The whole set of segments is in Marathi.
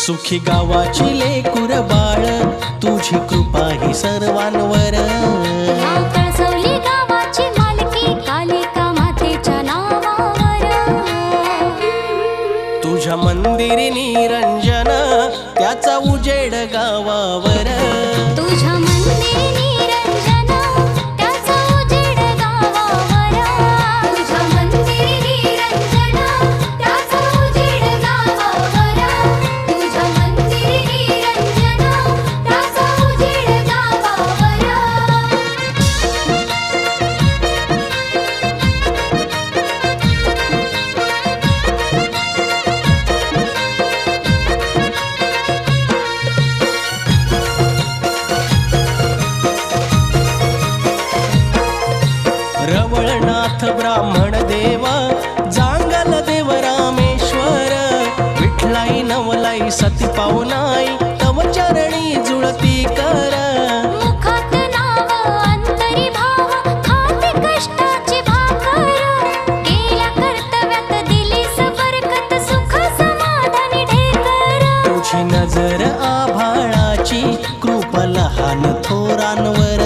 सुखी गावाची लेकुर बाळ, तुझी कृपा ही सर्वांवर। ह्या कळसवली गावाची मालकी कालिका मातेच्या नावावर। तुझ्या मंदिरी निरंजन, त्याचा उजेड गावावर। तुझ्या मंदिरी निरंजन, त्याचा उजेड गावावर। तुझ्या मंदिरी निरंजन, त्याचा उजेड गावावर। तुझ्या मंदिरी निरंजन, त्याचा उजेड गावावर। रवळनाथ ब्राह्मण देवा, जांगल देव रामेश्वर। विठलाई नवलाई सती पावनाई, तव चरणी जुळती कर। मुखात नाव अंतरी भाव, खाती कष्टाची भाकर। गेल्या कर्तव्यात दिली सबरकत, सुख समाधानी ढेकर। तुझी नजर आभाळाची, कृप लहान थोरांवर।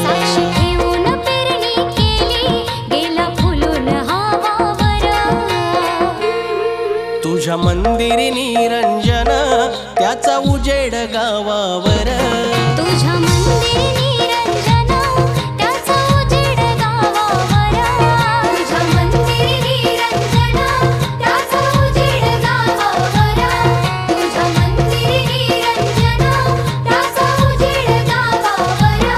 साक्षी ठेवून पेरणी केली, गेला फुलून हवावर। तुझ्या मंदिरी निरंजन, त्याचा उजेड गावावर। तुझ्या मंदिरी निरंजन, त्याचा उजेड गावावर। तुझ्या मंदिरी निरंजन, त्याचा उजेड गावावर। तुझ्या मंदिरी निरंजन, त्याचा उजेड गावावर।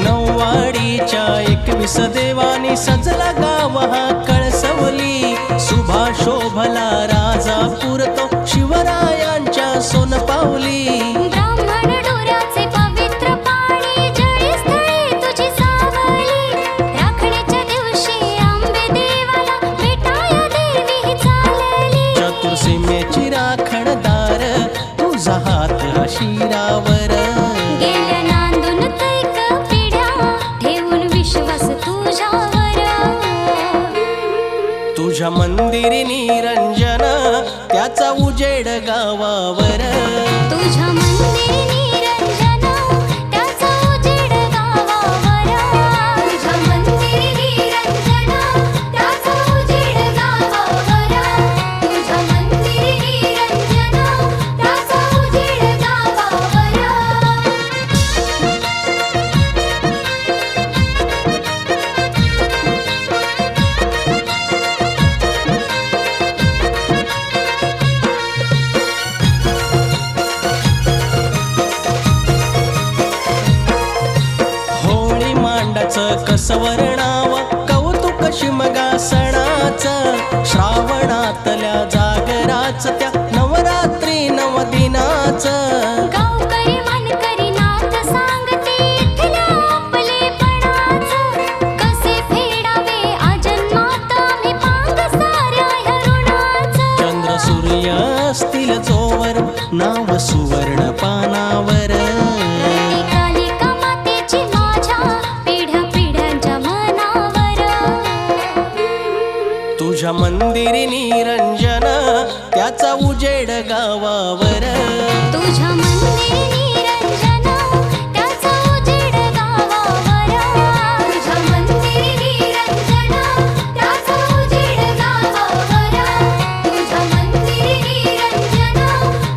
नववाडीच्या 21 देवानी सजला गाव हा कळसवली। सुभा शोभला राजापूर, तो शिवरायांच्या सोनपावली। ब्राह्मण डोऱ्याचे पवित्र पाणी, जळस्थळी तुझी सावली। राखणीच्या दिवशी आंबे देवाला, भेटाया देवी ही चालली। चतुर्सीमेची राखणदार, तुझा हात हा शिरावर। गेल्या नांदून कैक पिढ्या, ठेवून विश्वास तुझ्यावर। तुझ्या मंदिरी निरंजन, त्याचा उजेड गावावर। तुझ्या मंदिरी निरंजन, त्याचा उजेड गावावर। तुझ्या मंदिरी निरंजन, त्याचा उजेड गावावर। तुझ्या मंदिरी निरंजन, त्याचा उजेड गावावर। होळी मांडाचं कसवर नाव, कौतुक शिमगासणाचं। श्रावणातल्या जागराच, त्या नवरात्री नवदिनाचं। गावकरी मनकरी नाथ सांगते, इथल्या आपलेपणाचं। कसे फेडावे आजन्मात, आम्ही पांग साऱ्या ह्या ऋणाचं। चंद्र सूर्य असतील जोवर, नाव सुवर्ण पानावर। ती कालिका मातेची माझ्या, पिढ्या पिढ्यांच्या मनावर। तुझ्या मंदिरी निरंजन, त्याचा उजेड गावावर। तुझ्या मंदिरी निरंजन, त्याचा उजेड गावावर। तुझ्या मंदिरी निरंजन, त्याचा उजेड गावावर। तुझ्या मंदिरी निरंजन,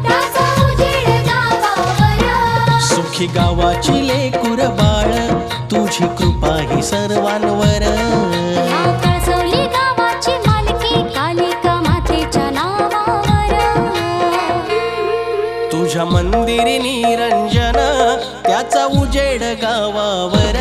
त्याचा उजेड गावावर। सुखी गावाची लेकुर बाळ, तुझी कृपा ही सर्वांवर। ह्या कळसवली गावाची मालकी कालिका मातेच्या नावावर। तुझ्या मंदिरी निरंजन, त्याचा उजेड गावावर।